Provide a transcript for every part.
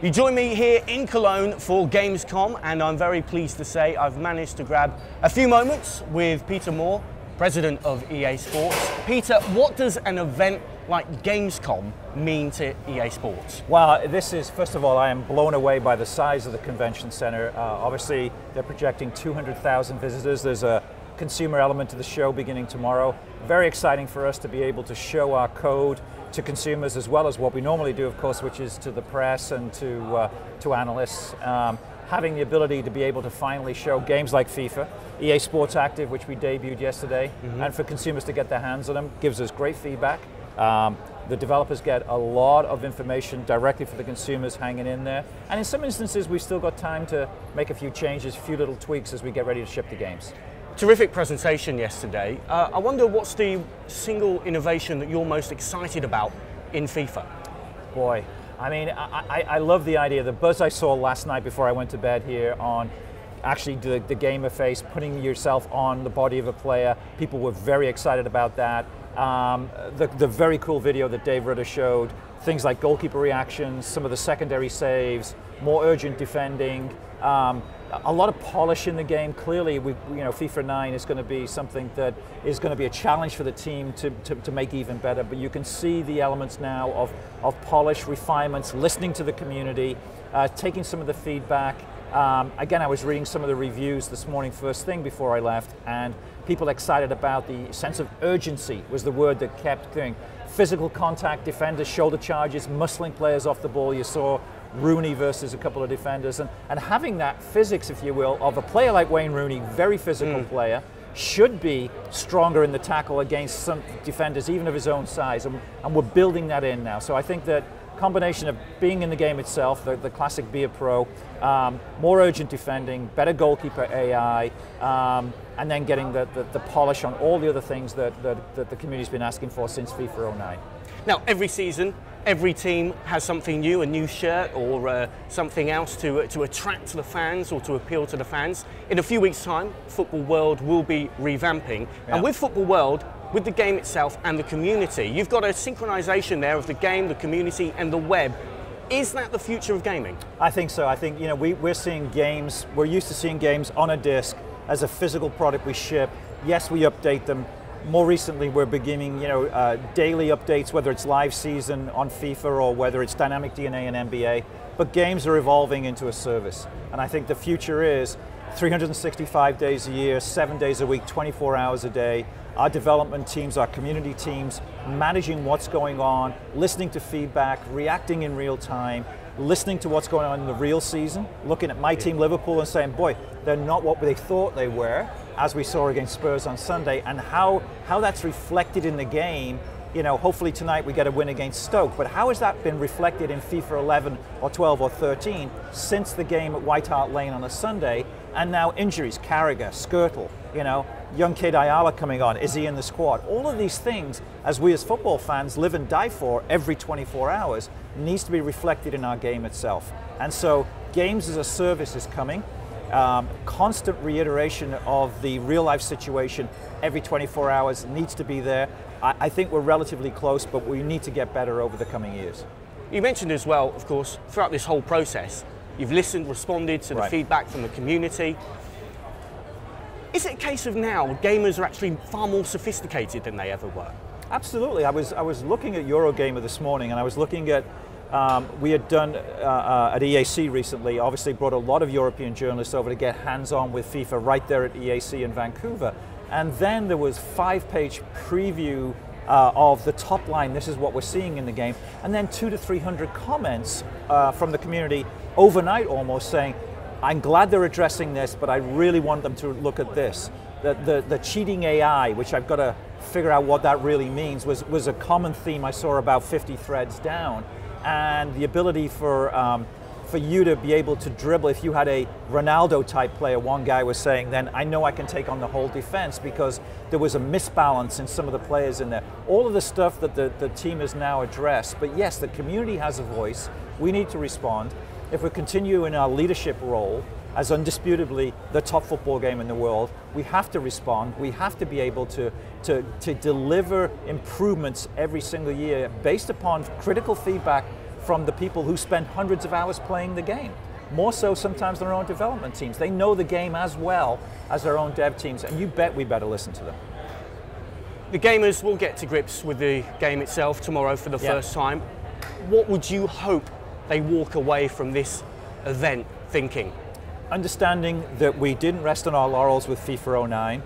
You join me here in Cologne for Gamescom, and I'm very pleased to say I've managed to grab a few moments with Peterom Mooreom, president of EA Sports. Peter, what does an event like Gamescom mean to EA Sports? Well, this is, first of all, I am blown away by the size of the convention center. Obviously, they're projecting 200,000 visitors. There's a consumer element to the show beginning tomorrow. Very exciting for us to be able to show our code to consumers, as well as what we normally do, of course, which is to the press and to analysts. Having the ability to be able to finally show games like FIFA, EA Sports Active, which we debuted yesterday, and for consumers to get their hands on them, gives us great feedback. The developers get a lot of information directly for the consumers hanging in there. And in some instances, we've still got time to make a few changes, a few little tweaks as we get ready to ship the games. Terrific presentation yesterday. I wonder what's the single innovation that you're most excited about in FIFA? Boy, I mean, I love the idea. The buzz I saw last night before I went to bed here on actually the gamer face, putting yourself on the body of a player. People were very excited about that. The very cool video that Dave Ritter showed, things like goalkeeper reactions, some of the secondary saves, more urgent defending, a lot of polish in the game. Clearly, FIFA 9 is going to be something that is going to be a challenge for the team to make even better, but you can see the elements now of polish, refinements, listening to the community, taking some of the feedback. Again, I was reading some of the reviews this morning first thing before I left, and people excited about the sense of urgency was the word that kept going. Physical contact, defenders, shoulder charges, muscling players off the ball. You saw Rooney versus a couple of defenders, and having that physics, if you will, of a player like Wayne Rooney, very physical player, should be stronger in the tackle against some defenders, even of his own size, and we're building that in now. So I think that combination of being in the game itself, the classic Be a Pro, more urgent defending, better goalkeeper AI, and then getting the polish on all the other things that the community's been asking for since FIFA 09. Now, every season, every team has something new, a new shirt or something else to attract the fans or to appeal to the fans. In a few weeks' time, Football World will be revamping. And with Football World, with the game itself and the community, you've got a synchronization there of the game, the community and the web. Is that the future of gaming? I think so. I think we're seeing games, we're used to seeing games on a disc as a physical product we ship. Yes, we update them. More recently, we're beginning daily updates, whether it's live season on FIFA or whether it's dynamic DNA and NBA. But games are evolving into a service. And I think the future is 365 days a year, 7 days a week, 24 hours a day. Our development teams, our community teams, managing what's going on, listening to feedback, reacting in real time, listening to what's going on in the real season, looking at my team Liverpool and saying, boy, they're not what they thought they were, as we saw against Spurs on Sunday, and how that's reflected in the game. Hopefully tonight we get a win against Stoke, but how has that been reflected in FIFA 11 or 12 or 13 since the game at White Hart Lane on a Sunday, and now injuries, Carragher, Skirtle, young kid Ayala coming on, is he in the squad? All of these things, as we as football fans live and die for every 24 hours, needs to be reflected in our game itself. And so games as a service is coming. Constant reiteration of the real life situation every 24 hours needs to be there. I think we're relatively close, but we need to get better over the coming years. You mentioned as well, of course, throughout this whole process, you've listened, responded to the feedback from the community. Is it a case of now gamers are actually far more sophisticated than they ever were? Absolutely. I was looking at Eurogamer this morning, and I was looking at we had done at EAC recently, obviously brought a lot of European journalists over to get hands-on with FIFA right there at EAC in Vancouver. And then there was 5-page preview of the top line, this is what we're seeing in the game, and then 200 to 300 comments from the community overnight almost saying, I'm glad they're addressing this, but I really want them to look at this. The cheating AI, which I've got to figure out what that really means, was a common theme I saw about 50 threads down. And the ability for you to be able to dribble, if you had a Ronaldo type player, one guy was saying, then I know I can take on the whole defense because there was a misbalance in some of the players in there. All of the stuff that the team has now addressed, but yes, the community has a voice, we need to respond. If we continue in our leadership role as undisputably the top football game in the world, we have to respond, we have to be able to deliver improvements every single year based upon critical feedback from the people who spend hundreds of hours playing the game. More so sometimes than their own development teams. They know the game as well as their own dev teams, and you bet we better listen to them. The gamers will get to grips with the game itself tomorrow for the first time. What would you hope they walk away from this event thinking? Understanding that we didn't rest on our laurels with FIFA 09,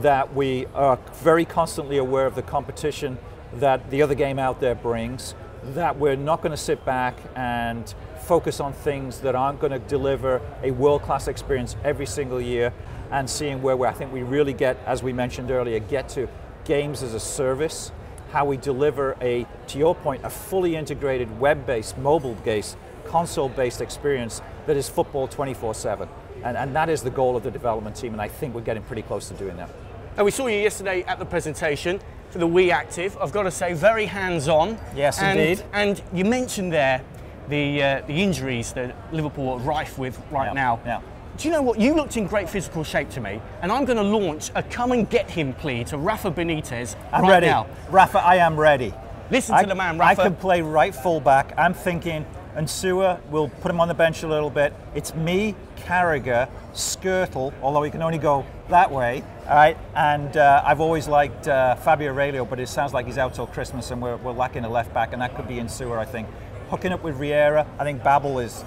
that we are very constantly aware of the competition that the other game out there brings, that we're not going to sit back and focus on things that aren't going to deliver a world-class experience every single year, and seeing where I think we really get, as we mentioned earlier, get to games as a service, how we deliver to your point, a fully integrated web-based, mobile-based, console-based experience that is football 24/7. And that is the goal of the development team, and I think we're getting pretty close to doing that. And we saw you yesterday at the presentation for the Wii Active. I've got to say, very hands-on. Yes, indeed. And you mentioned there the injuries that Liverpool are rife with now. Yeah. Do you know what? You looked in great physical shape to me, and I'm going to launch a come and get him plea to Rafa Benitez ready. now. Rafa, I am ready. Listen to the man, Rafa. I can play right fullback. I'm thinking, and Sewer will put him on the bench a little bit. It's me, Carragher, Skirtle, although he can only go that way. All right, and I've always liked Fabio Aurelio, but it sounds like he's out till Christmas, and we're lacking a left back, and that could be in Sewer, I think. Hooking up with Riera, I think Babel is,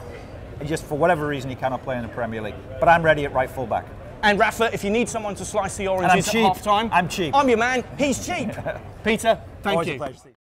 just for whatever reason, he cannot play in the Premier League. But I'm ready at right fullback. And Rafa, if you need someone to slice the oranges at half time, I'm cheap. I'm your man. He's cheap. Peter, thank Always you. A pleasure.